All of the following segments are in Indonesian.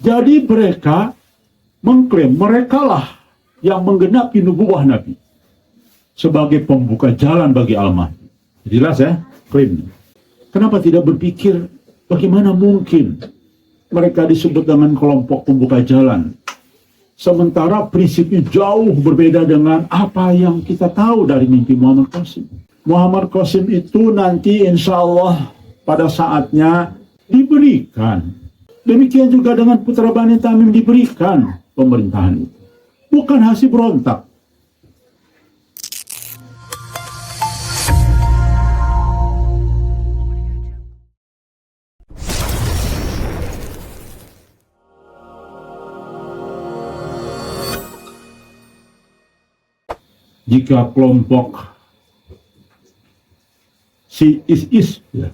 Jadi mereka mengklaim merekalah yang menggenapi nubuwah Nabi sebagai pembuka jalan bagi Al-Mahdi. Jelas ya klaimnya. Kenapa tidak berpikir bagaimana mungkin mereka disebut dengan kelompok pembuka jalan, sementara prinsipnya jauh berbeda dengan apa yang kita tahu dari mimpi Muhammad Qasim. Muhammad Qasim itu nanti insya Allah pada saatnya diberikan. Demikian juga dengan putra Bani Tamim diberikan pemerintahan itu. Bukan hasil berontak. Jika kelompok si is ya.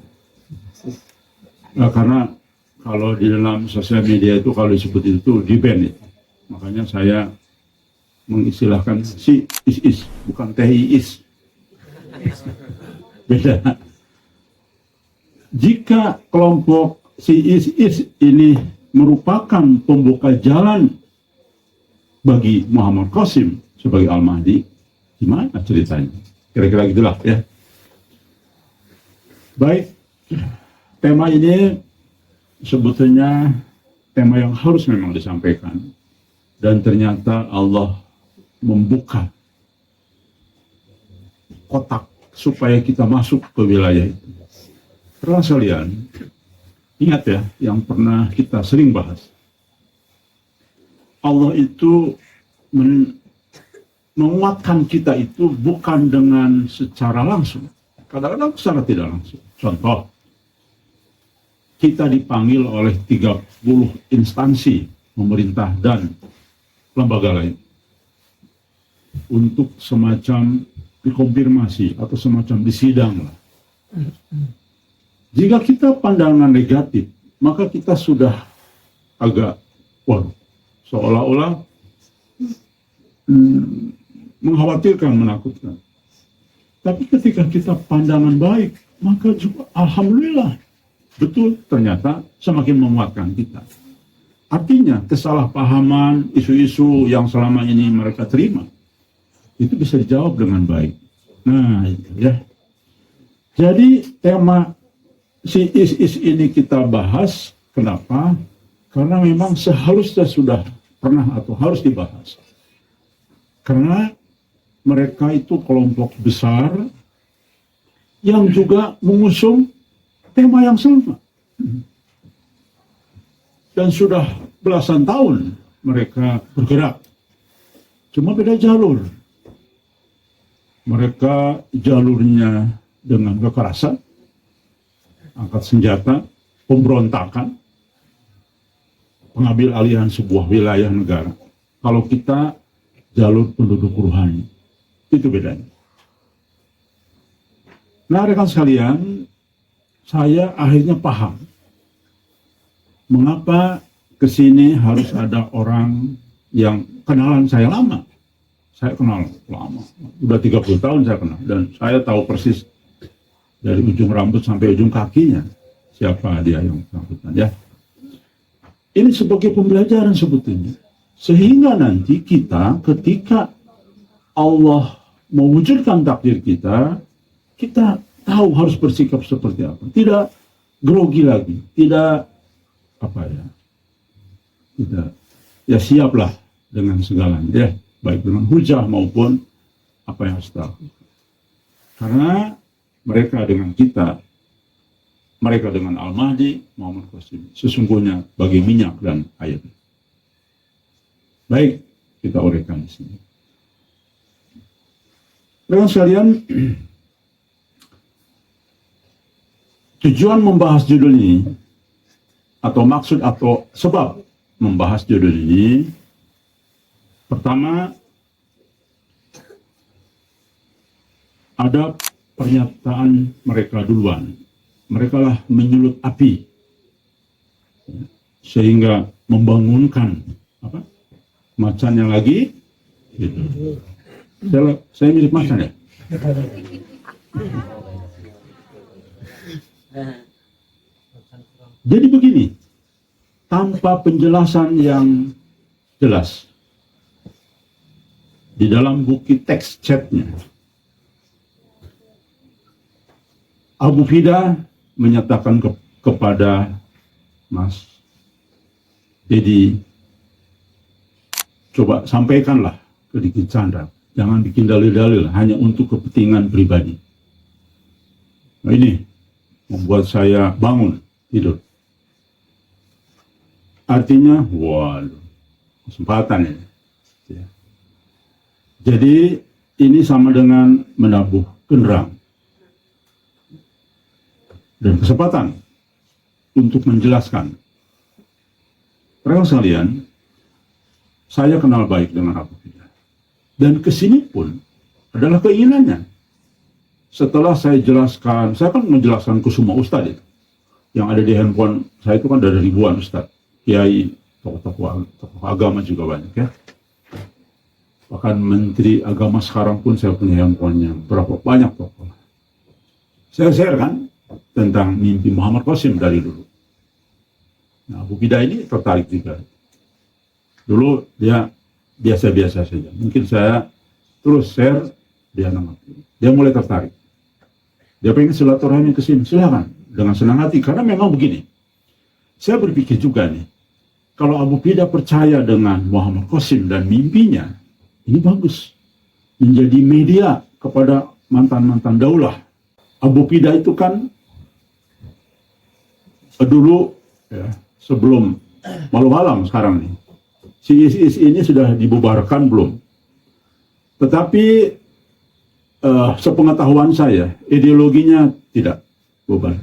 Nah, karena kalau di dalam sosial media itu kalau disebut itu di ban itu. Makanya saya mengistilahkan si is bukan TIIS. Beda. Jika kelompok si is ini merupakan pembuka jalan bagi Muhammad Qasim sebagai Al-Mahdi, gimana ceritanya? Kira-kira gitulah ya. Baik, tema ini sebetulnya tema yang harus memang disampaikan. Dan ternyata Allah membuka kotak supaya kita masuk ke wilayah itu. Terus sekalian, ingat ya, yang pernah kita sering bahas. Allah itu menguatkan kita itu bukan dengan secara langsung, kadang-kadang secara tidak langsung. Contoh, kita dipanggil oleh 30 instansi pemerintah dan lembaga lain untuk semacam dikonfirmasi atau semacam disidang lah. Jika kita pandangan negatif, maka kita sudah agak seolah-olah mengkhawatirkan, menakutkan. Tapi ketika kita pandangan baik, maka juga alhamdulillah, betul, ternyata semakin menguatkan kita. Artinya kesalahpahaman, isu-isu yang selama ini mereka terima, itu bisa dijawab dengan baik. Nah, itu ya. Jadi tema si is ini kita bahas, kenapa? Karena memang seharusnya sudah pernah atau harus dibahas. Karena mereka itu kelompok besar yang juga mengusung tema yang sama. Dan sudah belasan tahun mereka bergerak. Cuma beda jalur. Mereka jalurnya dengan kekerasan, angkat senjata, pemberontakan, pengambil alihan sebuah wilayah negara. Kalau kita jalur penduduk ruhani, itu bedanya. Nah, rekan sekalian, saya akhirnya paham mengapa kesini harus ada orang yang kenalan saya lama. Saya kenal lama, udah 30 tahun saya kenal, dan saya tahu persis dari ujung rambut sampai ujung kakinya siapa dia yang bersangkutan ya. Ini sebagai pembelajaran sebetulnya, sehingga nanti kita ketika Allah mewujudkan takdir kita, kita tahu harus bersikap seperti apa. Tidak grogi lagi, tidak tidak, ya siaplah dengan segalanya ya, baik dengan hujah maupun apa yang harus tahu. Karena mereka dengan kita, mereka dengan Al-Mahdi, Muhammad Qasim, sesungguhnya bagi minyak dan air. Baik, kita uraikan di sini. Rekan sekalian, tujuan membahas judul ini, atau maksud atau sebab membahas judul ini, pertama, ada pernyataan mereka duluan. Mereka lah menyulut api, sehingga membangunkan macannya lagi. Gitu. Saya mirip macan ya? Jadi begini, tanpa penjelasan yang jelas. Di dalam bukti teks chatnya, Abu Fida menyatakan kepada Mas Dedi, coba sampaikanlah ke Diki Chandra, jangan bikin dalil-dalil hanya untuk kepentingan pribadi. Nah, ini membuat saya bangun tidur. Artinya, waduh, kesempatan ini. Ya. Jadi ini sama dengan menabuh genderang dan kesempatan untuk menjelaskan. Rekan sekalian, saya kenal baik dengan Abu Fida. Dan kesini pun adalah keinginannya. Setelah saya jelaskan, saya kan menjelaskan ke semua ustadz itu. Yang ada di handphone saya itu kan dari ribuan ustadz. Kiai, tokoh-tokoh agama juga banyak ya. Bahkan menteri agama sekarang pun saya punya handphonenya. Berapa banyak tokoh. Saya share kan tentang mimpi Muhammad Qasim dari dulu. Nah, Abu Fida ini tertarik juga. Dulu dia biasa-biasa saja. Mungkin saya terus share, dia nangkep. Dia mulai tertarik. Dia pengen silaturahmi ke sini, silakan dengan senang hati. Karena memang begini, saya berpikir juga nih, kalau Abu Fida percaya dengan Muhammad Qasim dan mimpinya, ini bagus. Menjadi media kepada mantan-mantan daulah. Abu Fida itu kan dulu ya, sebelum malu alam sekarang nih, si ISIS ini sudah dibubarkan belum? Tetapi sepengetahuan saya, ideologinya tidak bubar.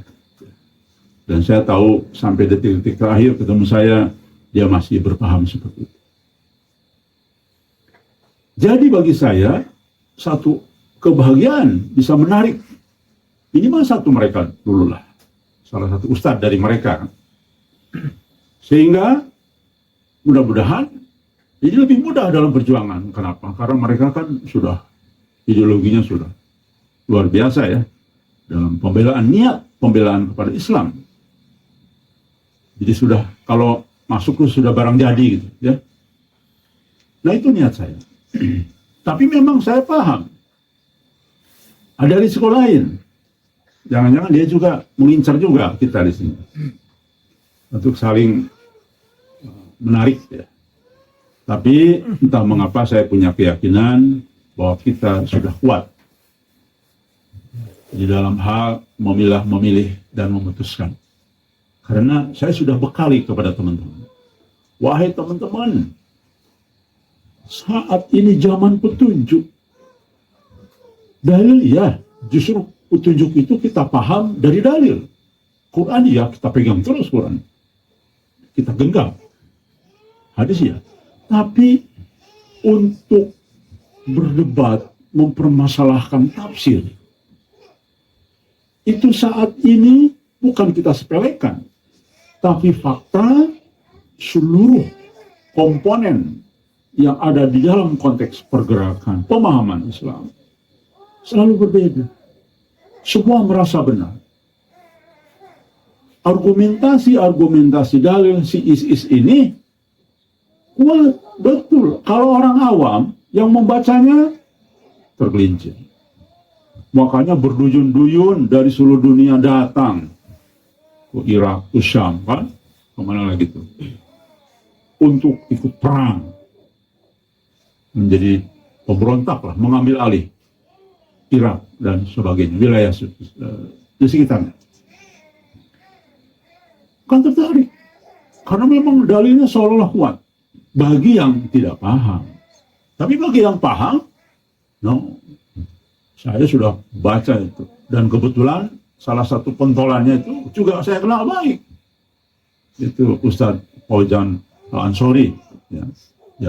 Dan saya tahu sampai detik-detik terakhir ketemu saya, dia masih berpaham seperti itu. Jadi bagi saya, satu kebahagiaan bisa menarik. Ini mah satu mereka dulu lah. Salah satu ustadz dari mereka. Sehingga mudah-mudahan ini lebih mudah dalam perjuangan. Kenapa? Karena mereka kan sudah, ideologinya sudah luar biasa ya. Dalam pembelaan, niat pembelaan kepada Islam. Jadi sudah, kalau masuk itu sudah barang jadi gitu ya. Nah itu niat saya. Tapi memang saya paham. Ada risiko lain. Jangan-jangan dia juga mengincar juga kita di sini. Untuk saling menarik ya. Tapi entah mengapa saya punya keyakinan bahwa kita sudah kuat di dalam hal memilih dan memutuskan. Karena saya sudah bekali kepada teman-teman. Wahai teman-teman, saat ini zaman petunjuk. Dalil ya, justru petunjuk itu kita paham dari dalil. Quran ya, kita pegang terus Quran. Kita genggam. Hadis ya. Tapi untuk berdebat, mempermasalahkan tafsir, itu saat ini bukan kita sepelekan, tapi fakta seluruh komponen yang ada di dalam konteks pergerakan pemahaman Islam selalu berbeda. Semua merasa benar. Argumentasi dalil si ISIS ini kuat, betul. Kalau orang awam yang membacanya tergelincir. Makanya berduyun-duyun dari seluruh dunia datang ke Irak, ke Syam, kan? Kemana lagi tuh? Untuk ikut perang. Menjadi pemberontak lah, mengambil alih Irak dan sebagainya, wilayah di sekitarnya. Kan tertarik. Karena memang dalilnya seolah-olah kuat. Bagi yang tidak paham. Tapi bagi yang paham, no, saya sudah baca itu. Dan kebetulan salah satu pentolannya itu juga saya kenal baik. Itu Ustadz Fauzan Al-Ansori, ya,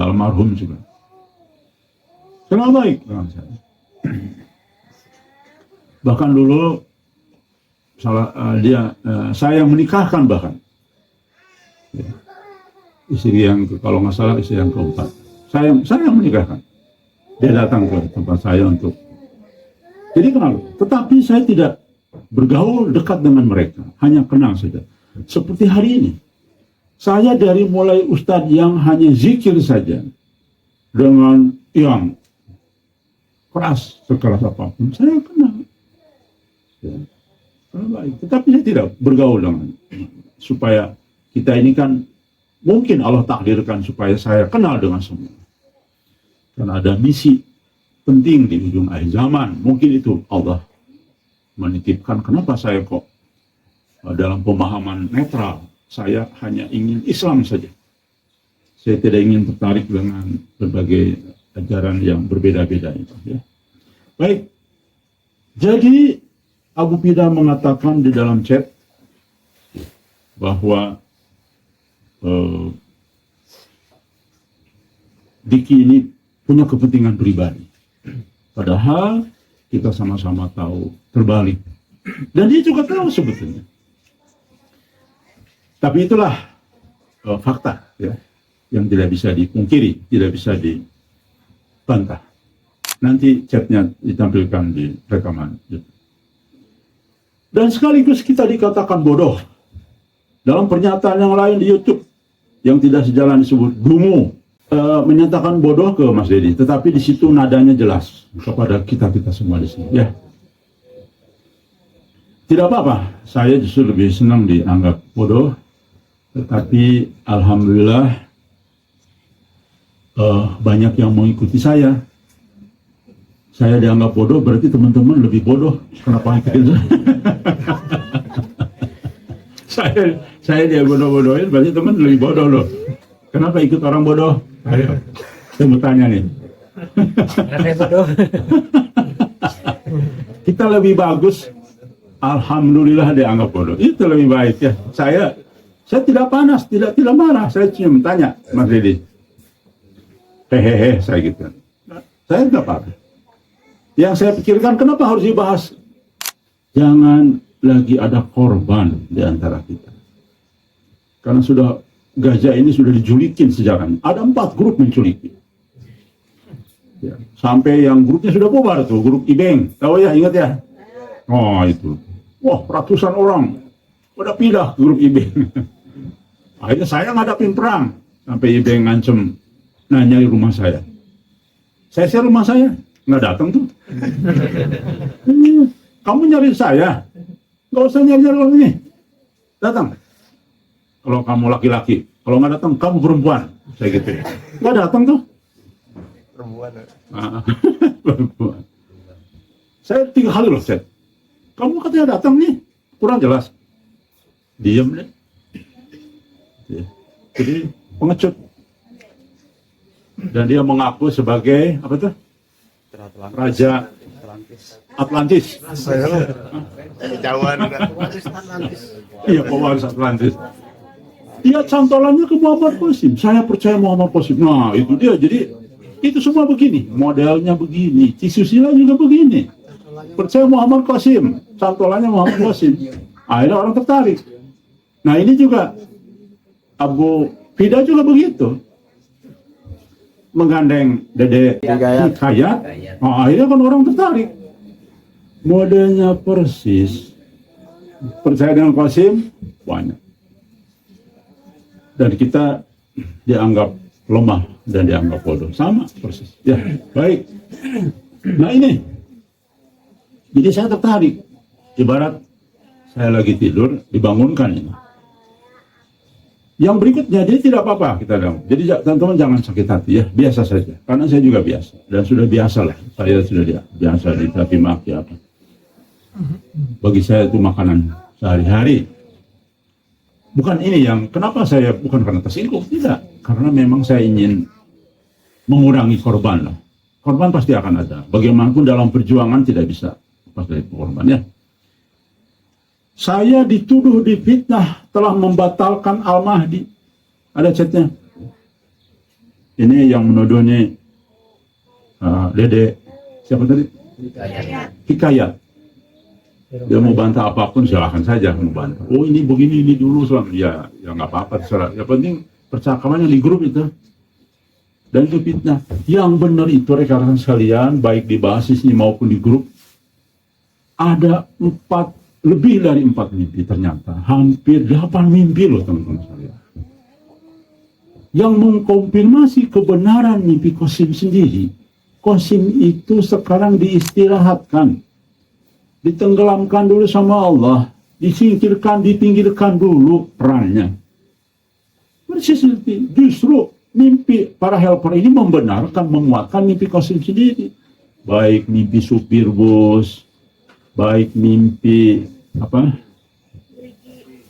almarhum juga. Kenal baik dengan saya. Bahkan dulu saya yang menikahkan bahkan. Ya. Istri yang kalau nggak salah istri yang keempat. Saya yang menikahkan. Dia datang ke tempat saya untuk. Jadi kenal. Tetapi saya tidak bergaul dekat dengan mereka. Hanya kenal saja. Seperti hari ini. Saya dari mulai ustadz yang hanya zikir saja, dengan yang keras, sekeras apapun, saya kenal. Ya, baik. Tetapi saya tidak bergaul dengan, supaya kita ini kan, mungkin Allah takdirkan supaya saya kenal dengan semua. Karena ada misi penting di ujung akhir zaman. Mungkin itu Allah menitipkan. Kenapa saya kok dalam pemahaman netral, saya hanya ingin Islam saja. Saya tidak ingin tertarik dengan berbagai ajaran yang berbeda-beda itu. Ya. Baik, jadi Abu Pida mengatakan di dalam chat bahwa Diki ini punya kepentingan pribadi. Padahal kita sama-sama tahu terbalik. Dan dia juga tahu sebetulnya. Tapi itulah fakta ya, yang tidak bisa dipungkiri, tidak bisa dibantah. Nanti chatnya ditampilkan di rekaman. Dan sekaligus kita dikatakan bodoh. Dalam pernyataan yang lain di YouTube, yang tidak sejalan disebut dungu, menyatakan bodoh ke Mas Dedi. Tetapi di situ nadanya jelas kepada kita semua di sini. Ya, tidak apa-apa. Saya justru lebih senang dianggap bodoh. Tetapi alhamdulillah banyak yang mengikuti saya. Saya dianggap bodoh, berarti teman-teman lebih bodoh. Kenapa ikutin saya? Saya dia bodoh-bodohin, berarti teman lebih bodoh loh. Kenapa ikut orang bodoh? Ayo, saya mau tanya nih. Kita lebih bagus, alhamdulillah dianggap bodoh. Itu lebih baik ya. Saya tidak panas, tidak marah. Saya cuma tanya, Mas Dedi. Hehehe, saya gitu. Saya tidak apa-apa. Yang saya pikirkan, kenapa harus dibahas? Jangan lagi ada korban di antara kita. Karena sudah, gajah ini sudah dijulikin sejarahnya. Ada 4 grup menculiki. Ya, sampai yang grupnya sudah bubar tuh, grup Ibeng. Tahu ya, ingat ya? Oh itu. Wah, ratusan orang. Udah pindah ke grup Ibeng. Akhirnya saya ngadapin perang. Sampai Ibeng ngancem, nanya di rumah saya. Saya share rumah saya. Nggak datang tuh. Kamu nyari saya, nggak usah nyari orang ini. Datang. Kalau kamu laki-laki, kalau nggak datang kamu perempuan. Saya gitu. Nggak datang tuh. Perempuan. Saya 3 kali loh set. Kamu katanya datang nih, kurang jelas. Diam deh. Jadi pengecut. Dan dia mengaku sebagai apa tuh? Raja Atlantis. Iya, pewaris Atlantis. Dia cantolannya ke Muhammad Qasim. Saya percaya Muhammad Qasim. Nah, itu dia. Jadi itu semua begini, modelnya begini. Cisusila juga begini. Percaya Muhammad Qasim, cantolannya Muhammad Qasim. Akhirnya orang tertarik. Nah, ini juga Abu Pida juga begitu. Menggandeng Dede Hikayat, akhirnya kan orang tertarik. Modelnya persis. Percaya dengan Qasim, banyak. Dan kita dianggap lemah dan dianggap bodoh. Sama persis. Ya, baik. Nah ini. Jadi saya tertarik. Ibarat saya lagi tidur, dibangunkan ini. Yang berikutnya, jadi tidak apa-apa kita dong. Jadi teman-teman jangan sakit hati ya, biasa saja. Karena saya juga biasa dan sudah biasa lah. Saya sudah biasa dicaci maki apa. Bagi saya itu makanan sehari-hari. Bukan ini yang kenapa saya bukan karena tersinggung, tidak. Karena memang saya ingin mengurangi korban lah. Korban pasti akan ada. Bagaimanapun dalam perjuangan tidak bisa lepas dari korban ya. Saya dituduh difitnah telah membatalkan Al-Mahdi. Ada chatnya. Ini yang menuduhnya Dede siapa tadi? Hikayat. Dia mau bantah apapun silahkan saja mau bantah. Oh ini begini ini dulu soal ya nggak apa-apa terserah. Yang penting percakapannya di grup itu. Dan itu fitnah. Yang benar itu rekan-rekan sekalian baik di basisnya maupun di grup ada lebih dari 4 mimpi ternyata. Hampir 8 mimpi loh teman-teman sekalian. yang mengkonfirmasi kebenaran mimpi Qasim sendiri. Qasim itu sekarang diistirahatkan, ditenggelamkan dulu sama Allah, disingkirkan, dipinggirkan dulu perannya. Persis seperti justru mimpi para helper ini membenarkan, menguatkan mimpi Qasim sendiri. Baik mimpi supir bus, baik mimpi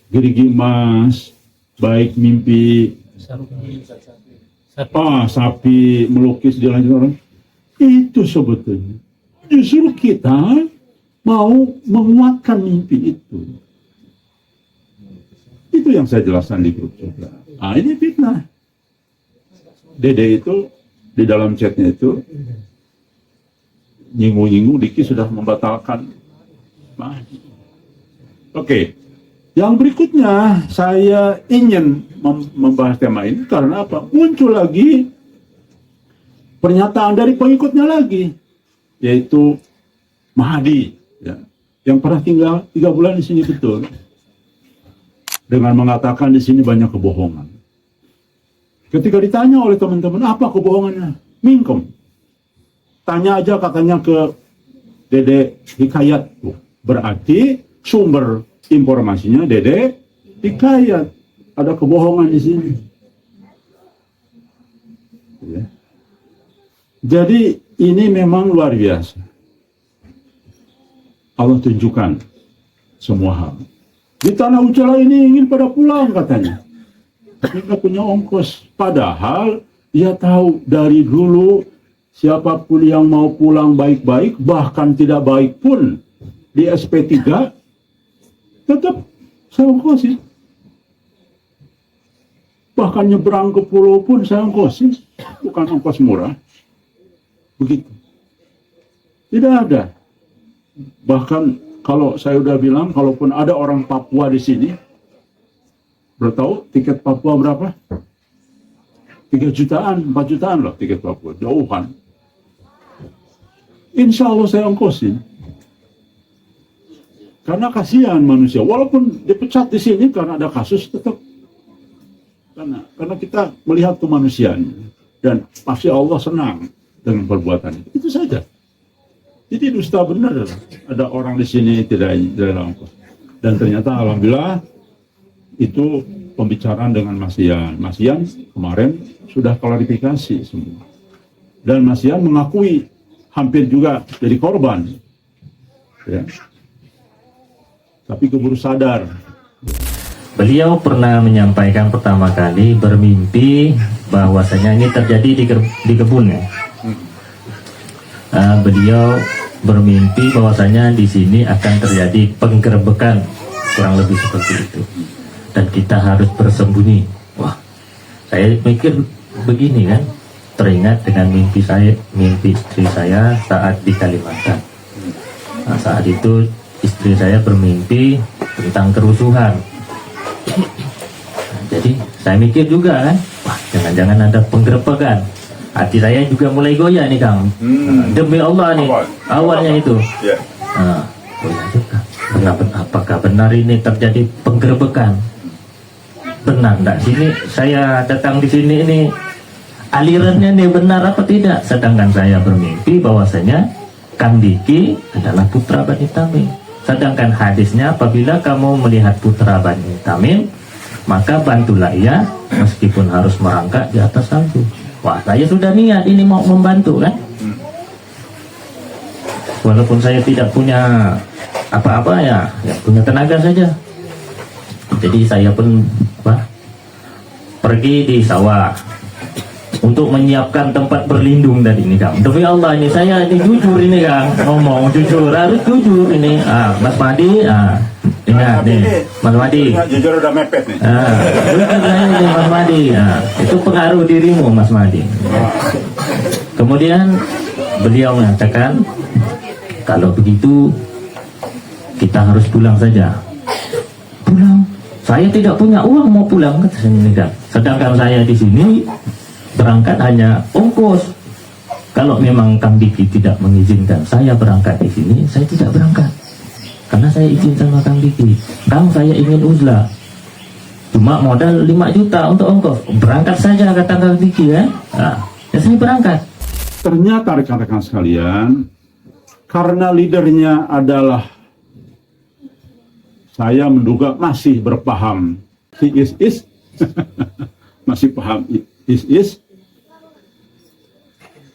gerigi emas, baik mimpi sapi melukis di langit orang. Itu sebetulnya justru kita mau menguatkan mimpi itu. Itu yang saya jelaskan di grup juga. Ini fitnah. Dede itu di dalam chatnya itu nyinggung-nyinggung Diki sudah membatalkan. Oke. Yang berikutnya saya ingin membahas tema ini karena apa? Muncul lagi pernyataan dari pengikutnya lagi, yaitu Mahdi, ya, yang pernah tinggal 3 bulan di sini betul, dengan mengatakan di sini banyak kebohongan. Ketika ditanya oleh teman-teman apa kebohongannya, mingkem. Tanya aja katanya ke Dede Hikayat, berarti sumber informasinya Dede Hikayat. Ada kebohongan di sini. Ya. Jadi ini memang luar biasa. Allah tunjukkan semua hal. Di tanah Ucala ini ingin pada pulang katanya. Tapi nggak punya ongkos. Padahal dia tahu dari dulu siapapun yang mau pulang baik-baik, bahkan tidak baik pun di SP3, tetap saya ongkosin. Bahkan nyebrang ke pulau pun saya ongkosin. Bukan ongkos murah. Begitu. Tidak ada. Bahkan kalau saya udah bilang, kalaupun ada orang Papua di sini, bertahu tiket Papua berapa? 3 jutaan, 4 jutaan loh tiket Papua. Jauhan. Insya Allah saya ongkosin. Karena kasihan manusia. Walaupun dipecat di sini karena ada kasus, tetap. Karena kita melihat kemanusiaan. Dan pasti Allah senang dengan perbuatan itu saja. Jadi dusta benar, ada orang di sini tidak ongkos. Dan ternyata alhamdulillah itu pembicaraan dengan Mas Ian. Mas Ian kemarin sudah klarifikasi semua. Dan Mas Ian mengakui hampir juga jadi korban. Ya. Tapi keburu sadar. Beliau pernah menyampaikan pertama kali bermimpi bahwasanya ini terjadi di kebun ya. Beliau bermimpi bahwasanya di sini akan terjadi penggerebekan, kurang lebih seperti itu, dan kita harus bersembunyi. Wah, saya mikir begini kan, teringat dengan mimpi istri saya saat di Kalimantan. Nah, saat itu istri saya bermimpi tentang kerusuhan. Nah, jadi saya mikir juga kan, wah jangan-jangan ada penggerebekan. Hati saya juga mulai goyah nih Kang. Demi Allah nih, awalnya itu. Goyah juga. Apakah benar ini terjadi penggerebekan? Benar enggak sini saya datang di sini ini alirannya nih benar apa tidak? Sedangkan saya bermimpi bahwasanya Kang Diki adalah putra Bani Tamim. Sedangkan hadisnya apabila kamu melihat putra Bani Tamim, maka bantulah ia meskipun harus merangkak di atas salju. Wah, saya sudah niat ini mau membantu kan. Walaupun saya tidak punya apa-apa ya punya tenaga saja. Jadi saya pun pergi di sawah untuk menyiapkan tempat berlindung dari ini Kang. Demi Allah ini saya ini jujur ini Kang, ngomong jujur, harus jujur ini. Mas Madi, ingat nih, Mas Madi. Jujur udah mepet nih. Jujur saya ini Mas Madi. Itu pengaruh dirimu Mas Madi. Kemudian beliau mengatakan, kalau begitu kita harus pulang saja. Pulang? Saya tidak punya uang mau pulang ke sini Kang. Sedangkan saya di sini berangkat hanya ongkos. Kalau memang Kang Diki tidak mengizinkan saya berangkat di sini, saya tidak berangkat. Karena saya izin sama Kang Diki. Kang, saya ingin uzlah. cuma modal 5 juta untuk ongkos, berangkat saja kata Kang Diki ya. Nah, saya berangkat. Ternyata rekan-rekan sekalian, karena leadernya adalah, saya menduga masih berpaham si is masih paham is.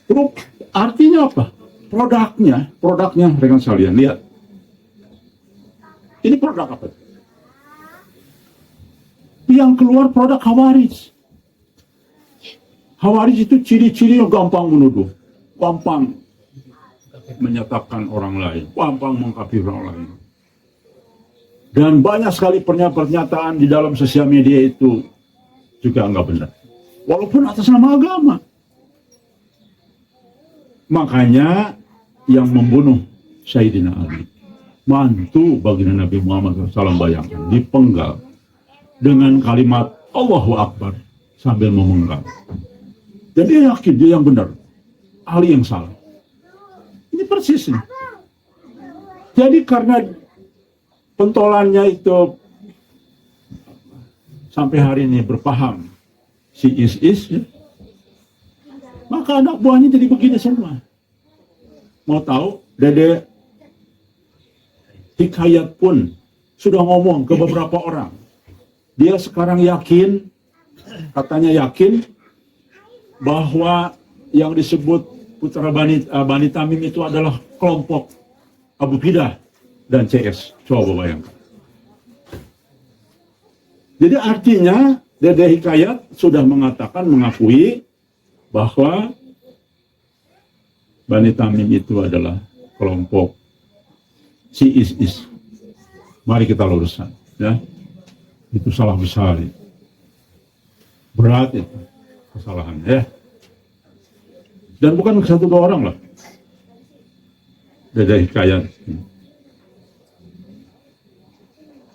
Terus artinya apa? Produknya rekan sekalian, lihat. Ini produk apa? Yang keluar produk Khawarij. Khawarij itu ciri-ciri yang gampang menuduh, gampang menyatakan orang lain, gampang mengkafir orang lain. Dan banyak sekali pernyataan di dalam sosial media itu juga nggak benar, walaupun atas nama agama. Makanya yang membunuh Sayyidina Ali, mantu baginda Nabi Muhammad SAW, bayangkan, dipenggal dengan kalimat Allahu Akbar sambil memenggal. Dan dia yakin dia yang benar, Ali yang salah. Ini persis nih. Jadi karena pentolannya itu sampai hari ini berpaham si is ya, maka anak buahnya jadi begini semua. Mau tahu, Dede Hikayat pun sudah ngomong ke beberapa orang. Dia sekarang yakin, katanya yakin, bahwa yang disebut Putra Bani Tamim itu adalah kelompok Abu Bidah dan CS. Coba bayangkan. Jadi artinya Dede Hikayat sudah mengakui bahwa Bani Tamim itu adalah kelompok si is. Mari kita luruskan, ya. Itu salah besar, itu. Berat itu kesalahan, ya. Dan bukan satu dua orang lah. Dede Hikayat.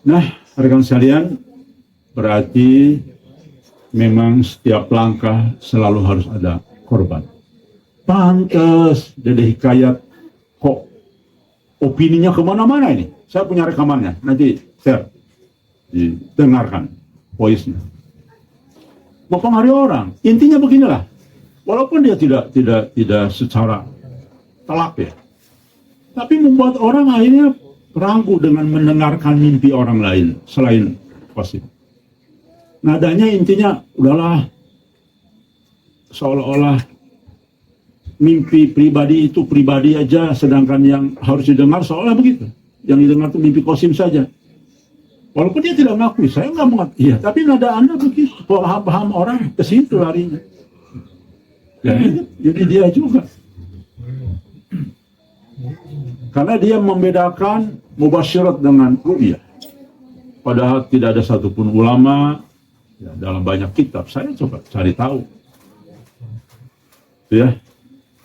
Nah, rekan sekalian, berarti memang setiap langkah selalu harus ada korban. Pantes Dede Hikayat kok opininya kemana-mana ini. Saya punya rekamannya, nanti share, didengarkan voice-nya. Mempengaruhi orang. Intinya beginilah. Walaupun dia tidak secara telak ya, tapi membuat orang akhirnya ragu dengan mendengarkan mimpi orang lain selain positif. Nadanya intinya udahlah, seolah-olah mimpi pribadi itu pribadi aja, sedangkan yang harus didengar seolah begitu. Yang didengar itu mimpi Qasim saja. Walaupun dia tidak mengakui, saya nggak mengakui. Iya, tapi nada Anda begitu, paham orang ke situ larinya. Jadi dia juga. Karena dia membedakan mubasyirat dengan ru'yah. Padahal tidak ada satupun ulama ya, dalam banyak kitab. Saya coba cari tahu. Ya.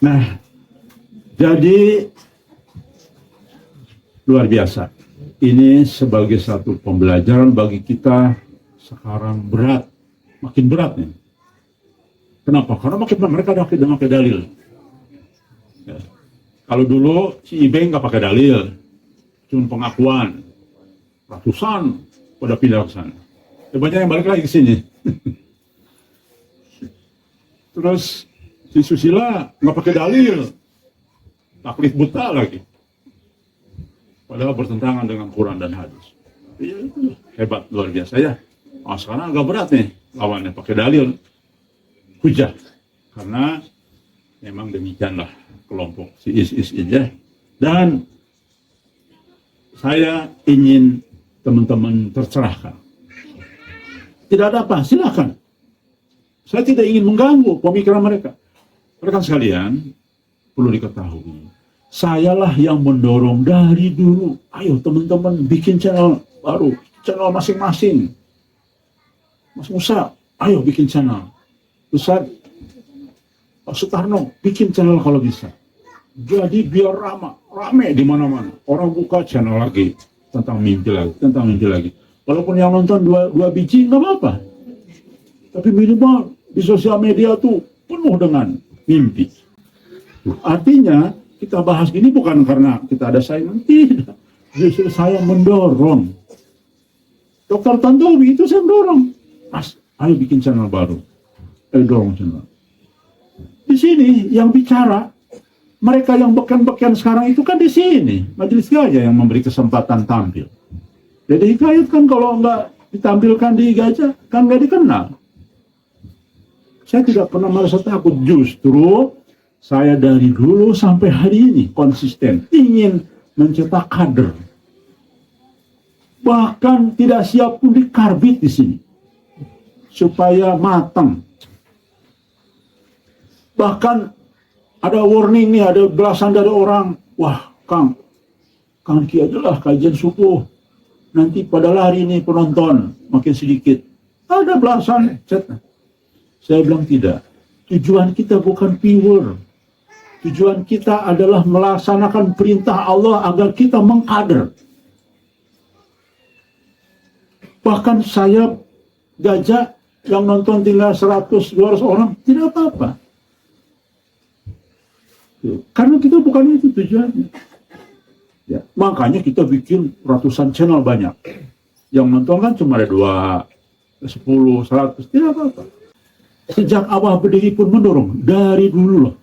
Nah, jadi luar biasa. Ini sebagai satu pembelajaran bagi kita sekarang berat, makin berat nih. Kenapa? Karena makin mereka udah pakai dalil. Ya. Kalau dulu si Ibeng nggak pakai dalil, cuma pengakuan, ratusan pada pindah ke sana. Banyak yang balik lagi ke sini. Terus si Susila nggak pakai dalil, taklif buta lagi. Padahal bertentangan dengan Quran dan hadis. Ya, itu hebat, luar biasa ya. Oh, sekarang agak berat nih lawannya pakai dalil, hujah. Karena memang demikianlah kelompok si is ya. Dan saya ingin teman-teman tercerahkan. Tidak ada apa, silakan. Saya tidak ingin mengganggu pemikiran mereka. Rekan sekalian, perlu diketahui, sayalah yang mendorong dari dulu. Ayo teman-teman bikin channel baru, channel masing-masing. Mas Musa, ayo bikin channel. Ustaz Pak Sutarno, bikin channel kalau bisa. Jadi biar rame di mana-mana. Orang buka channel lagi tentang mimpi lagi. Walaupun yang nonton dua biji nggak apa-apa. Tapi minimal di sosial media tuh penuh dengan mimpi. Artinya kita bahas gini bukan karena kita ada saingan, tidak. Justru saya mendorong Dokter Tantowi itu saya dorong, Mas, ayo bikin channel baru. Dorong channel. Di sini yang bicara, mereka yang beken-beken sekarang itu kan di sini. Majelis Gajah yang memberi kesempatan tampil. Jadi Hikayat kan kalau nggak ditampilkan di Gajah, kan nggak dikenal. Saya tidak pernah merasa takut, justru saya dari dulu sampai hari ini konsisten ingin mencetak kader. Bahkan tidak siap pun dikarbit di sini supaya matang. Bahkan ada warning nih, ada belasan dari orang, wah Kang Ki aja lah kajian subuh, nanti pada lari nih penonton makin sedikit. Ada belasan chat. Saya bilang tidak. Tujuan kita bukan viewer. Tujuan kita adalah melaksanakan perintah Allah agar kita mengkader. Bahkan saya Gajah yang nonton tinggal 100-200 orang, tidak apa-apa. Karena kita bukan itu tujuannya. Ya, makanya kita bikin ratusan channel banyak. Yang nonton kan cuma ada 2, 10, 100, tidak apa-apa. Sejak Abah berdiri pun mendorong, dari dulu loh.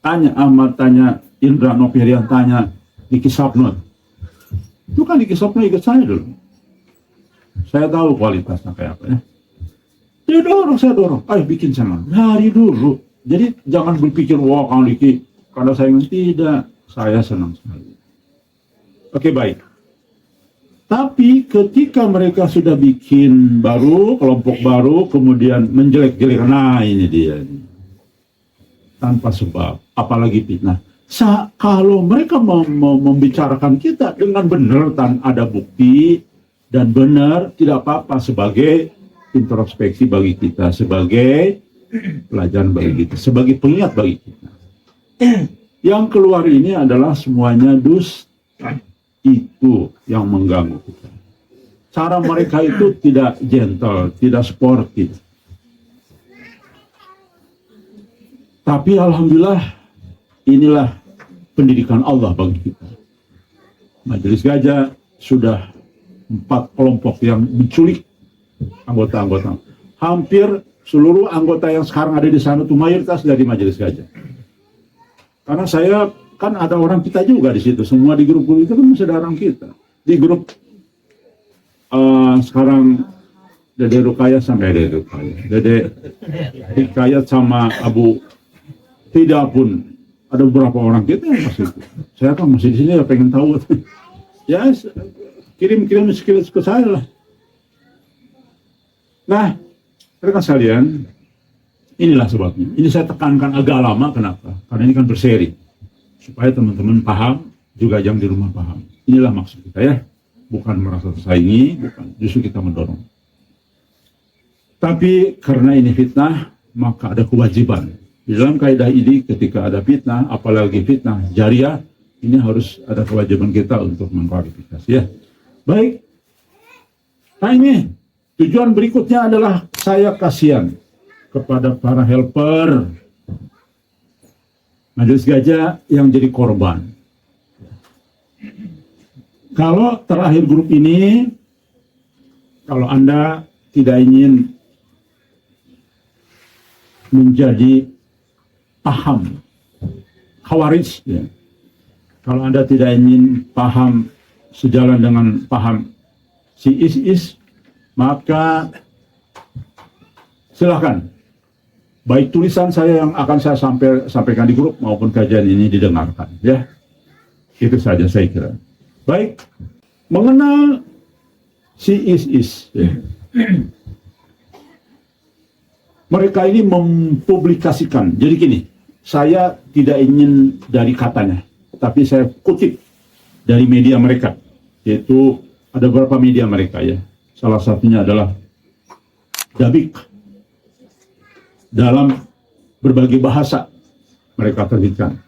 Tanya Ahmad, tanya Indra Nopirian, tanya Diki Sapnot. Itu kan Diki Sapnot ikut saya dulu. Saya tahu kualitasnya kayak apa ya. Dia dorong, saya dorong. Ayo bikin channel. Dari dulu. Jadi jangan berpikir, wah Kang Diki, kalau saya tidak, saya senang sekali. Oke, baik. Tapi ketika mereka sudah bikin baru, kelompok baru, kemudian menjelek-jelekan, nah ini dia. Tanpa sebab, apalagi fitnah. Kalau mereka membicarakan kita dengan benar dan ada bukti, dan benar, tidak apa-apa sebagai introspeksi bagi kita, sebagai pelajaran bagi kita, sebagai pengingat bagi kita. Yang keluar ini adalah semuanya dusta, itu yang mengganggu kita. Cara mereka itu tidak gentle, tidak sportif. Tapi alhamdulillah, inilah pendidikan Allah bagi kita. Majelis Gajah sudah 4 kelompok yang menculik anggota-anggota. Hampir seluruh anggota yang sekarang ada di sana itu mayoritas dari Majelis Gajah. Karena saya kan ada orang kita juga di situ. Semua di grup itu kan masih ada orang kita. Di grup sekarang Dede Rukayat sama Dede Rukayat, Dede Hikayat sama Abu tidak pun ada beberapa orang kita yang masih itu. Saya kan masih di sini ya pengen tahu. Ya kirim skill ke saya lah. Nah, rekan sekalian, inilah sebabnya. Ini saya tekankan agak lama, kenapa? Karena ini kan berseri. Supaya teman-teman paham, juga yang di rumah paham. Inilah maksud kita ya. Bukan merasa tersaingi, bukan. Justru kita mendorong. Tapi karena ini fitnah, maka ada kewajiban. Di dalam kaidah ini ketika ada fitnah, apalagi fitnah jariah, ini harus ada kewajiban kita untuk mengklarifikasi ya. Baik. Nah ini, tujuan berikutnya adalah saya kasihan kepada para helper Majelis Gajah yang jadi korban. Kalau terakhir grup ini, kalau Anda tidak ingin menjadi paham Khawarij, ya. Kalau Anda tidak ingin paham sejalan dengan paham si ISIS, maka silahkan. Baik tulisan saya yang akan saya sampaikan di grup maupun kajian ini didengarkan. Ya, itu saja saya kira. Baik, mengenal si ISIS. Ya. Mereka ini mempublikasikan. Jadi gini, saya tidak ingin dari katanya, tapi saya kutip dari media mereka, yaitu ada beberapa media mereka ya. Salah satunya adalah Dabik. Dalam berbagai bahasa mereka terbitkan.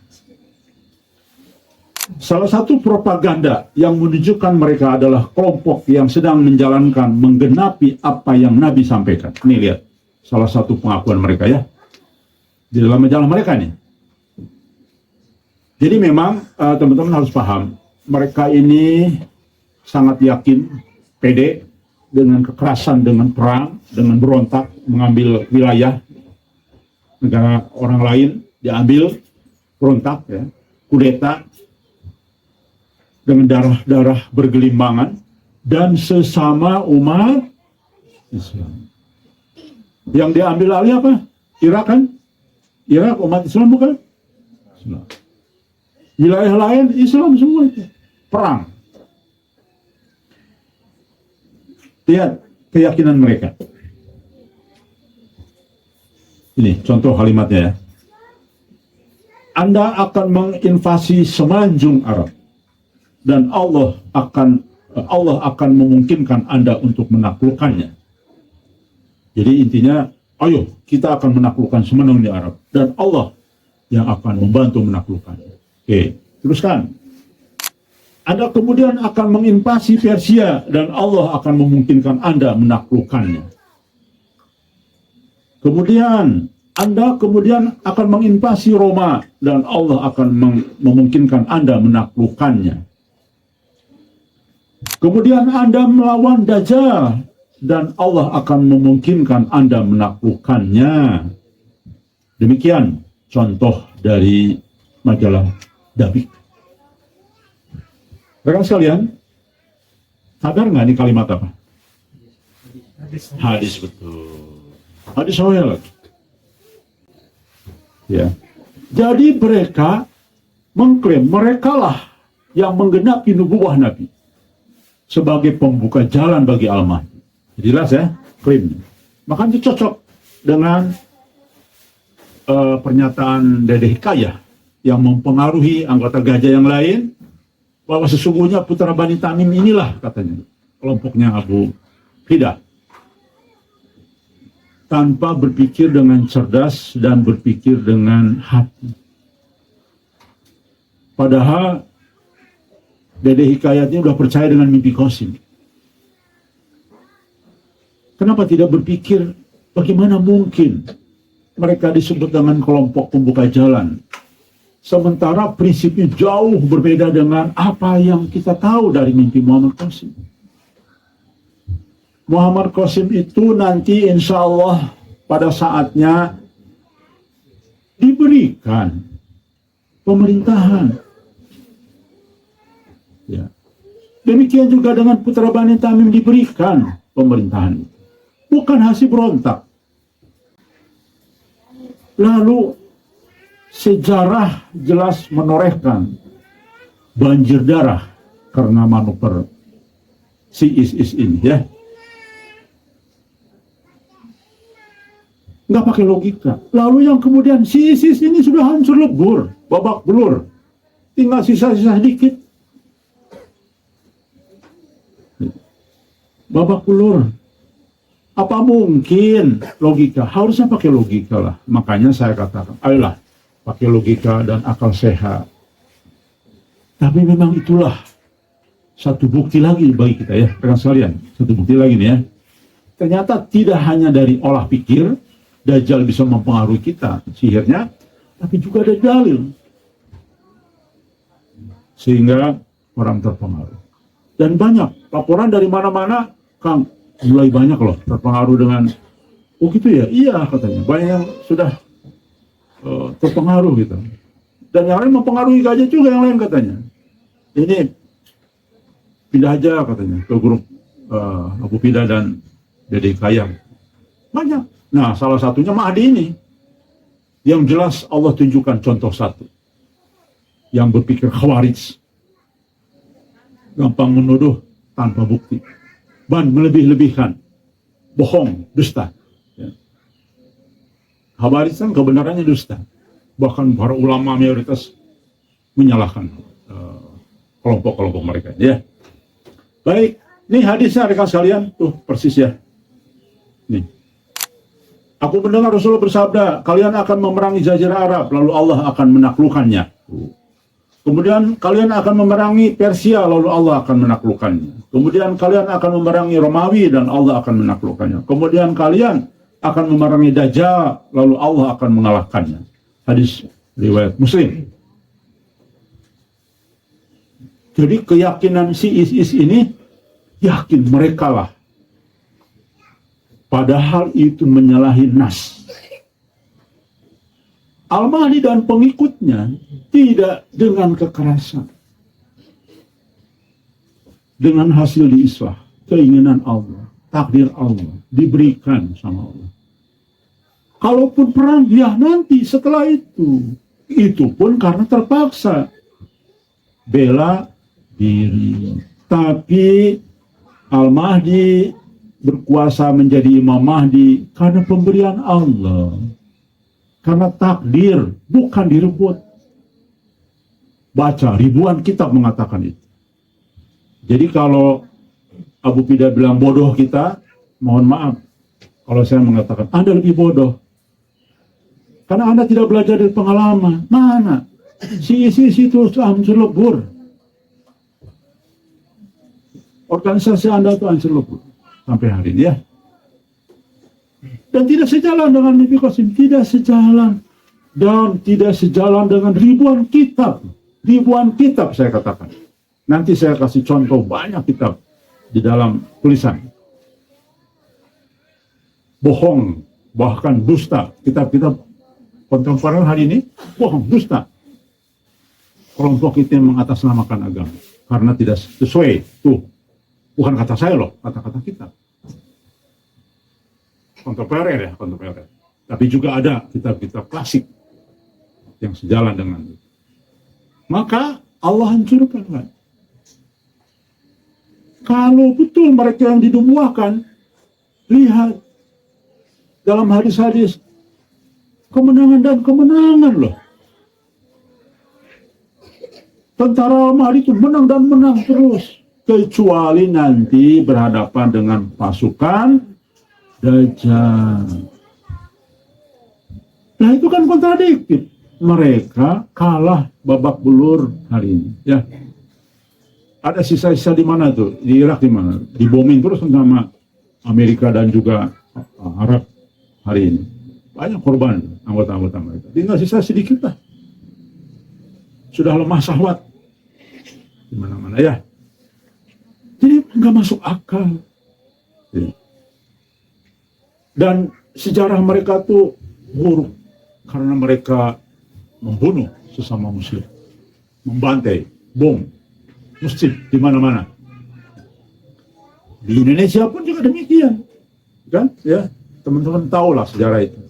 Salah satu propaganda yang menunjukkan mereka adalah kelompok yang sedang menjalankan, menggenapi apa yang Nabi sampaikan. Ini lihat, salah satu pengakuan mereka ya. Di dalam majalah mereka nih. Jadi memang teman-teman harus paham, mereka ini sangat yakin, pede, dengan kekerasan, dengan perang, dengan berontak, mengambil wilayah negara orang lain, diambil, berontak, ya, kudeta, dengan darah-darah bergelimbangan, dan sesama umat Islam. Yang diambil alih apa? Irak kan? Irak umat Islam bukan? Islam. Wilayah lain Islam semua itu. Perang. Lihat keyakinan mereka. Ini contoh kalimatnya ya. Anda akan menginvasi semenanjung Arab dan Allah akan memungkinkan Anda untuk menaklukkannya. Jadi intinya, ayo kita akan menaklukkan semenanjung Arab dan Allah yang akan membantu menaklukkannya. Oke, teruskan. Anda kemudian akan menginvasi Persia dan Allah akan memungkinkan Anda menaklukkannya. Kemudian Anda akan menginvasi Roma dan Allah akan memungkinkan Anda menaklukkannya. Kemudian Anda melawan Dajjal dan Allah akan memungkinkan Anda menaklukkannya. Demikian contoh dari majalah Dabiq. Rekan sekalian, sadar nggak ini kalimat apa? Hadis, betul. Hadis sahih lagi. Ya. Jadi mereka mengklaim merekalah yang menggenapi nubuwah Nabi sebagai pembuka jalan bagi Al-Mahdi. Jelas ya, klaimnya. Maka itu cocok dengan pernyataan Dede Hikayah yang mempengaruhi anggota gajah yang lain, bahwa sesungguhnya putra Bani Tamim inilah, katanya, kelompoknya Abu Hidah, tanpa berpikir dengan cerdas dan berpikir dengan hati. Padahal Dede Hikayatnya udah percaya dengan mimpi Qasim. Kenapa tidak berpikir bagaimana mungkin mereka disebut dengan kelompok pembuka jalan, sementara prinsipnya jauh berbeda dengan apa yang kita tahu dari mimpi Muhammad Qasim. Muhammad Qasim itu nanti insya Allah pada saatnya diberikan pemerintahan. Ya. Demikian juga dengan putra Bani Tamim diberikan pemerintahan. Bukan hasil berontak. Lalu sejarah jelas menorehkan banjir darah karena manuver si ISIS ini, ya. Nggak pakai logika. Lalu yang kemudian si ISIS ini sudah hancur lebur, babak belur, tinggal sisa-sisa sedikit, babak belur. Apa mungkin logika? Harusnya pakai logika lah. Makanya saya katakan, ayolah pakai logika dan akal sehat. Tapi memang itulah satu bukti lagi bagi kita, ya, rekan sekalian. Satu bukti lagi nih, ya. Ternyata tidak hanya dari olah pikir Dajjal bisa mempengaruhi kita sihirnya, tapi juga ada dalil sehingga orang terpengaruh. Dan banyak laporan dari mana-mana, Kang, mulai banyak loh terpengaruh dengan, oh gitu ya, iya katanya, banyak yang sudah terpengaruh gitu. Dan yang lain mempengaruhi gajah juga, yang lain katanya. Ini pindah aja katanya ke grup Abu Fidah dan Dede Hikayah. Banyak. Nah, salah satunya Mahdi ini. Yang jelas Allah tunjukkan contoh satu. Yang berpikir khawarij. Gampang menuduh tanpa bukti. Dan melebih-lebihkan. Bohong, dusta. Ya. Khawarij kan kebenarannya dusta. Bahkan para ulama mayoritas menyalahkan kelompok-kelompok mereka. Ya. Baik, ini hadisnya rekan sekalian. Tuh, persis ya. Nih. Aku mendengar Rasulullah bersabda, kalian akan memerangi jazirah Arab, lalu Allah akan menaklukkannya. Kemudian kalian akan memerangi Persia, lalu Allah akan menaklukkannya. Kemudian kalian akan memerangi Romawi, dan Allah akan menaklukkannya. Kemudian kalian akan memerangi Dajjal, lalu Allah akan mengalahkannya. Hadis riwayat Muslim. Jadi keyakinan si ISIS ini, yakin mereka lah Padahal itu menyalahi nas. Al-Mahdi dan pengikutnya tidak dengan kekerasan. Dengan hasil diislah, keinginan Allah, takdir Allah, diberikan sama Allah. Kalaupun perang, ya nanti setelah itu pun karena terpaksa. Bela diri. Tapi Al-Mahdi berkuasa menjadi Imam Mahdi karena pemberian Allah. Karena takdir, bukan direbut. Baca, ribuan kitab mengatakan itu. Jadi kalau Abu Pida bilang bodoh kita, mohon maaf. Kalau saya mengatakan, Anda lebih bodoh. Karena Anda tidak belajar dari pengalaman. Mana? Si itu hancur lebur. Organisasi Anda itu hancur lebur. Sampai hari ini ya. Dan tidak sejalan dengan Nabi Qasim. Tidak sejalan. Dan tidak sejalan dengan ribuan kitab. Ribuan kitab saya katakan. Nanti saya kasih contoh banyak kitab di dalam tulisan. Bohong. Bahkan dusta. Kitab-kitab kontemporer hari ini bohong, dusta. Kelompok itu yang mengatasnamakan agama karena tidak sesuai. Tuh, bukan kata saya loh, kata-kata kita. Kontemporer ya, kontemporer. Tapi juga ada kitab-kitab klasik yang sejalan dengan itu. Maka Allah hancurkan kan. Kalau betul mereka yang dinubuahkan, lihat dalam hadis-hadis kemenangan dan kemenangan loh. Tentara Al-Mahdi itu menang dan menang terus. Kecuali nanti berhadapan dengan pasukan Dajjal. Nah itu kan kontradiktif. Mereka kalah babak belur hari ini. Ya, ada sisa-sisa di mana tuh? Di Irak di mana? Di bombing terus sama Amerika dan juga Arab hari ini. Banyak korban anggota-anggota mereka. Tinggal sisa sedikit lah. Sudah lemah syahwat. Di mana-mana ya. Jadi nggak masuk akal. Ya. Dan sejarah mereka tuh buruk karena mereka membunuh sesama muslim, membantai, bom, masjid di mana-mana. Di Indonesia pun juga demikian, kan? Ya, teman-teman tahulah sejarah itu.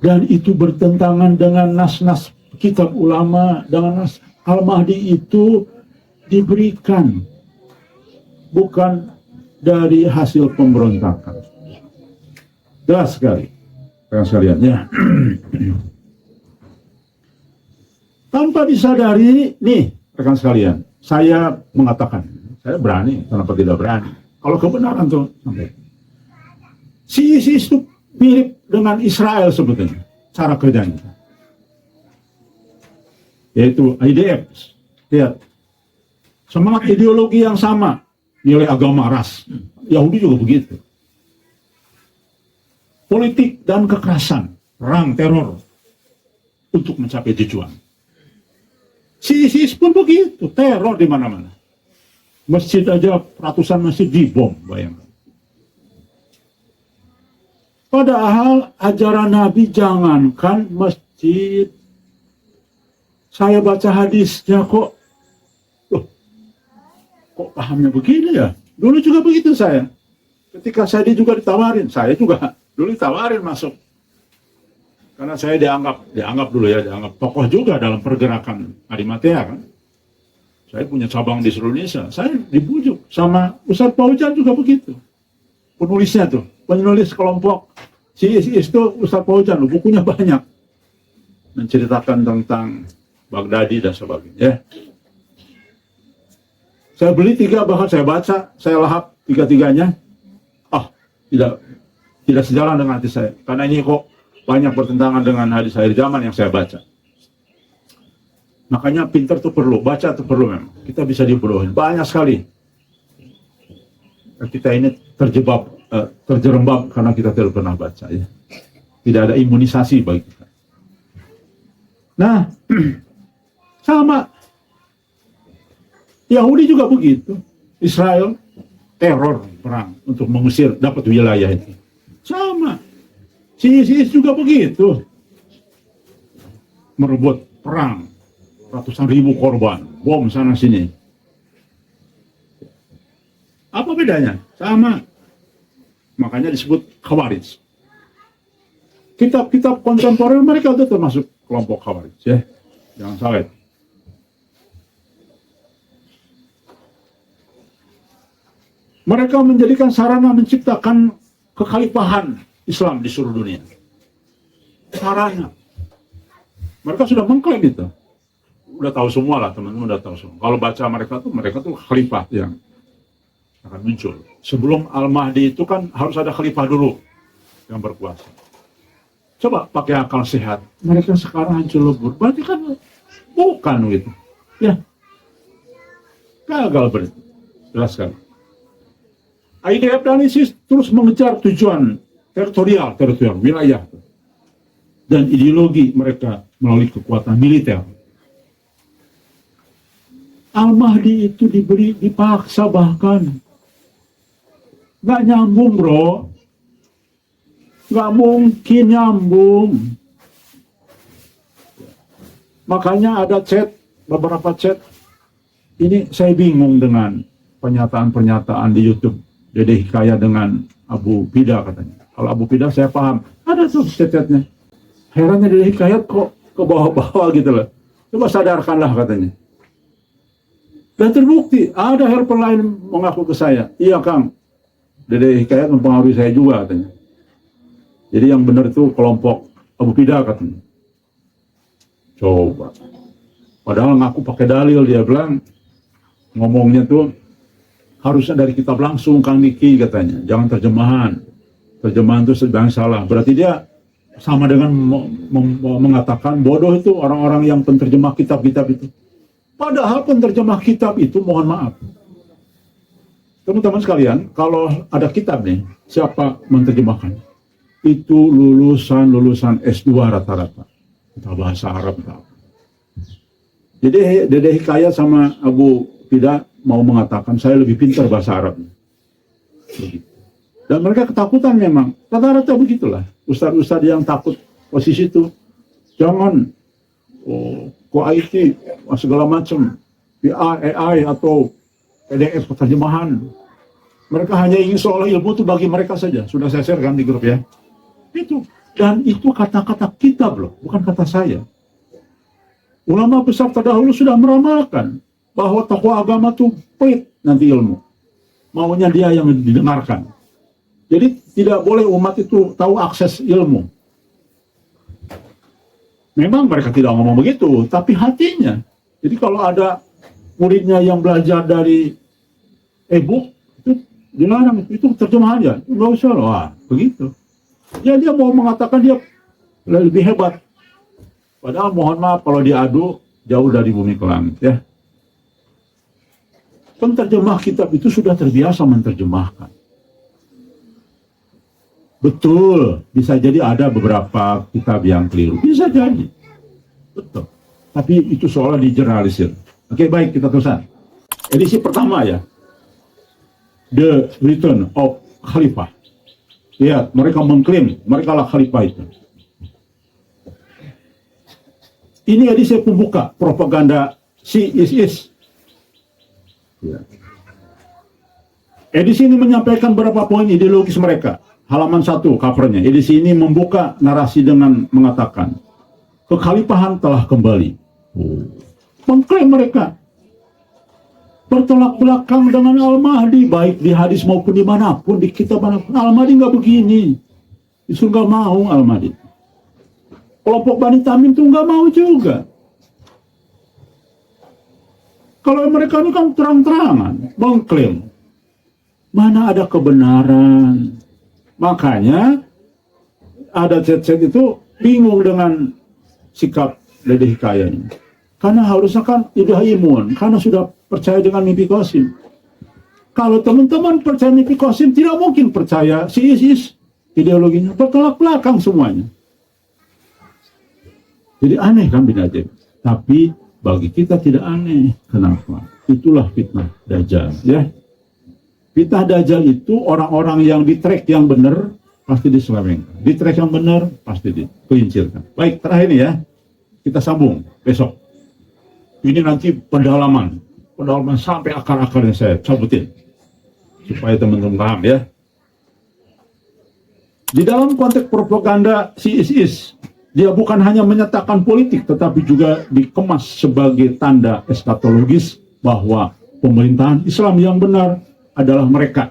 Dan itu bertentangan dengan nas-nas kitab ulama, dengan nas Al-Mahdi itu diberikan bukan dari hasil pemberontakan. Jelas sekali, rekan sekalian ya. Tanpa disadari, nih rekan sekalian, saya mengatakan, saya berani, kenapa tidak berani? Kalau kebenaran tuh sampai. Si ISIS itu mirip dengan Israel sebetulnya, cara kerjanya. Yaitu IDF, lihat. Semangat ideologi yang sama, nilai agama ras. Yahudi juga begitu. Politik dan kekerasan, perang, teror, untuk mencapai tujuan. Si ISIS pun begitu, teror di mana-mana. Masjid aja, ratusan masjid dibom, bayangkan. Padahal ajaran Nabi jangankan masjid. Saya baca hadisnya kok, loh, kok pahamnya begini ya? Dulu juga begitu saya. Ketika saya juga ditawarin, saya juga dulu ditawarin masuk. Karena saya dianggap dulu ya, dianggap tokoh juga dalam pergerakan Arimatea kan. Saya punya cabang di seluruh Indonesia. Saya dibujuk sama Ustadz Paujan juga begitu. Penulisnya tuh, penulis kelompok si itu Ustadz Paujan, bukunya banyak. Menceritakan tentang Baghdadi dan sebagainya. Ya. Saya beli 3, bahkan saya baca, saya lahap 3-3-nya. Tidak sejalan dengan hati saya. Karena ini kok banyak bertentangan dengan hadis akhir zaman yang saya baca. Makanya pintar tuh perlu, baca tuh perlu memang. Kita bisa dibodohin, banyak sekali. Kita ini terjerembab karena kita tidak pernah baca. Ya. Tidak ada imunisasi bagi kita. Nah, sama. Yahudi juga begitu. Israel teror perang untuk mengusir dapat wilayah itu. Sama. Si ISIS juga begitu. Merebut perang. Ratusan ribu korban. Bom sana sini. Apa bedanya? Sama. Makanya disebut Khawarij. Kitab-kitab kontemporer mereka itu termasuk kelompok Khawarij. Ya. Jangan salah. Mereka menjadikan sarana menciptakan kekhalifahan Islam di seluruh dunia. Sarana. Mereka sudah mengklaim itu. Udah tahu semua lah, teman-teman udah tahu semua. Kalau baca mereka tuh khalifah yang akan muncul. Sebelum Al-Mahdi itu kan harus ada khalifah dulu yang berkuasa. Coba pakai akal sehat. Mereka sekarang hancur lebur. Berarti kan bukan gitu. Ya. Gagal berarti. Jelaskan. IDF dan ISIS terus mengejar tujuan teritorial, wilayah. Dan ideologi mereka melalui kekuatan militer. Al-Mahdi itu dipaksa bahkan. Nggak nyambung bro. Nggak mungkin nyambung. Makanya ada beberapa chat. Ini saya bingung dengan pernyataan-pernyataan di YouTube. Dede Hikayat dengan Abu Pida katanya. Kalau Abu Pida saya paham. Ada tuh chat-chatnya. Herannya Dede Hikayat kok ke bawah-bawah gitu loh. Coba sadarkanlah katanya. Dan terbukti ada helper lain mengaku ke saya. Iya Kang. Dede Hikayat mempengaruhi saya juga katanya. Jadi yang benar itu kelompok Abu Pida katanya. Coba. Padahal ngaku pakai dalil, dia bilang ngomongnya tuh harusnya dari kitab langsung Kang Niki katanya. Jangan terjemahan. Terjemahan itu sedang salah. Berarti dia sama dengan mengatakan bodoh itu orang-orang yang penterjemah kitab-kitab itu. Padahal penterjemah kitab itu mohon maaf. Teman-teman sekalian, kalau ada kitab nih, siapa menerjemahkan? Itu lulusan S2 rata-rata. Kita bahasa Arab tahu. Jadi Dede Hikayat sama Abu Pida mau mengatakan saya lebih pintar bahasa Arab. Begitu. Dan mereka ketakutan memang. Rata-rata begitulah. Ustadz-ustadz yang takut posisi itu. Jangan IT segala macam. AI atau PDF terjemahan. Mereka hanya ingin seolah ilmu itu bagi mereka saja. Sudah saya share kan di grup ya. Itu. Dan itu kata-kata kitab loh. Bukan kata saya. Ulama besar terdahulu sudah meramalkan bahwa tokoh agama itu pelit nanti ilmu. Maunya dia yang didengarkan. Jadi tidak boleh umat itu tahu akses ilmu. Memang mereka tidak ngomong begitu, tapi hatinya. Jadi kalau ada muridnya yang belajar dari e-book, itu dilarang, itu terjemahan aja. Nggak usah loh, begitu. Ya dia mau mengatakan dia lebih hebat. Padahal mohon maaf kalau diadu jauh dari bumi ke langit ya. Penterjemah kitab itu sudah terbiasa menerjemahkan. Betul, bisa jadi ada beberapa kitab yang keliru. Bisa jadi. Betul. Tapi itu seolah digeneralisir. Oke, baik, kita teruskan. Edisi pertama ya. The Return of Khalifah. Lihat, mereka mengklaim, mereka lah khalifah itu. Ini edisi pembuka propaganda si ISIS. Ya. Edisi ini menyampaikan beberapa poin ideologis mereka. Halaman 1 covernya. Edisi ini membuka narasi dengan mengatakan kekhalifahan telah kembali. Mengklaim mereka bertolak belakang dengan Al-Mahdi, baik di hadis maupun dimanapun, di kitab manapun. Al-Mahdi nggak begini. Itu nggak mau Al-Mahdi. Kelompok Bani Tamim itu nggak mau juga. Kalau mereka ini kan terang-terangan mengklaim mana ada kebenaran. Makanya ada chat-chat itu bingung dengan sikap Dede Hikayat ini. Karena harusnya kan udah imun, karena sudah percaya dengan mimpi Qasim. Kalau teman-teman percaya mimpi Qasim, tidak mungkin percaya si ISIS. Ideologinya bertolak belakang semuanya. Jadi aneh kan bin Ajib. Tapi bagi kita tidak aneh. Kenapa? Itulah fitnah Dajjal. Ya. Fitnah Dajjal itu orang-orang yang di track yang benar pasti diselewengkan, di track yang benar pasti dikelincirkan. Baik, terakhir ini ya, kita sambung besok. Ini nanti pendalaman sampai akar-akarnya saya cabutin supaya teman-teman paham ya. Di dalam konteks propaganda si ISIS, dia bukan hanya menyatakan politik, tetapi juga dikemas sebagai tanda eskatologis bahwa pemerintahan Islam yang benar adalah mereka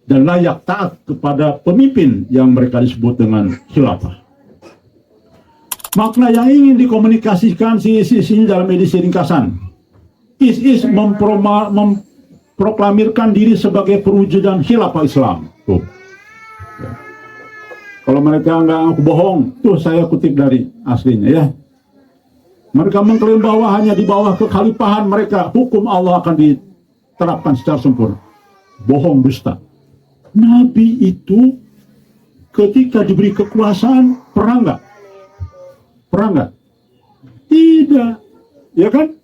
dan layak taat kepada pemimpin yang mereka disebut dengan khilafah. Makna yang ingin dikomunikasikan si ISIS ini dalam edisi ringkasan. ISIS memproklamirkan diri sebagai perwujudan khilafah Islam. Tuh. Kalau mereka nggak ngaku bohong, tuh saya kutip dari aslinya ya. Mereka mengklaim bahwa hanya di bawah kekhalifahan mereka hukum Allah akan diterapkan secara sempurna. Bohong, dusta. Nabi itu ketika diberi kekuasaan perang nggak? Perang nggak? Tidak, ya kan?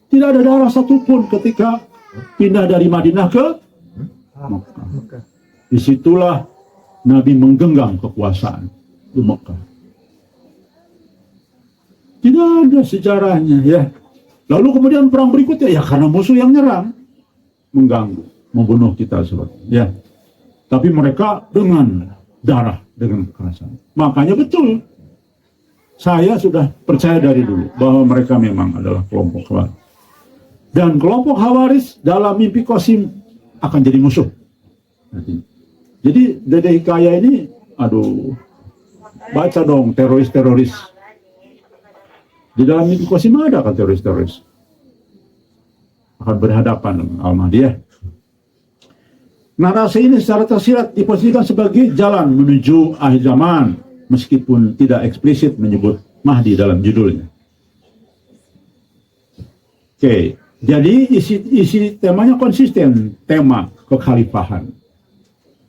Tidak ada darah satupun ketika pindah dari Madinah ke Mekah. Disitulah Nabi menggenggam kekuasaan di Mekah. Tidak ada sejarahnya ya. Lalu kemudian perang berikutnya ya karena musuh yang nyerang, mengganggu, membunuh kita seperti ya. Tapi mereka dengan darah, dengan kekerasan. Makanya betul, saya sudah percaya dari dulu bahwa mereka memang adalah kelompok Khawarij. Dan kelompok Khawarij dalam mimpi Qasim akan jadi musuh. Jadi Dede Hikayah ini, aduh, baca dong teroris-teroris. Di dalam mimpi Qasim ada kan teroris-teroris. Akan berhadapan dengan Al-Mahdi ya. Narasi ini secara tersirat diposisikan sebagai jalan menuju akhir zaman, meskipun tidak eksplisit menyebut Mahdi dalam judulnya. Oke, jadi isi temanya konsisten, tema kekhalifahan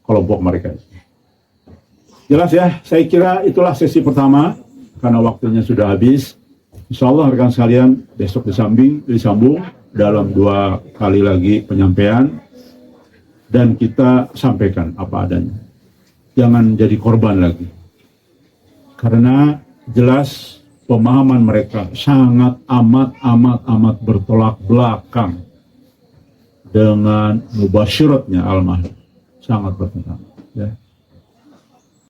kelompok mereka. Jelas ya, saya kira itulah sesi pertama, karena waktunya sudah habis. Insya Allah rekan sekalian, besok disambung dalam 2 kali lagi penyampaian, dan kita sampaikan apa adanya. Jangan jadi korban lagi. Karena jelas pemahaman mereka sangat amat bertolak belakang dengan mubasyiratnya Al-Mahdi. Sangat bertentangan.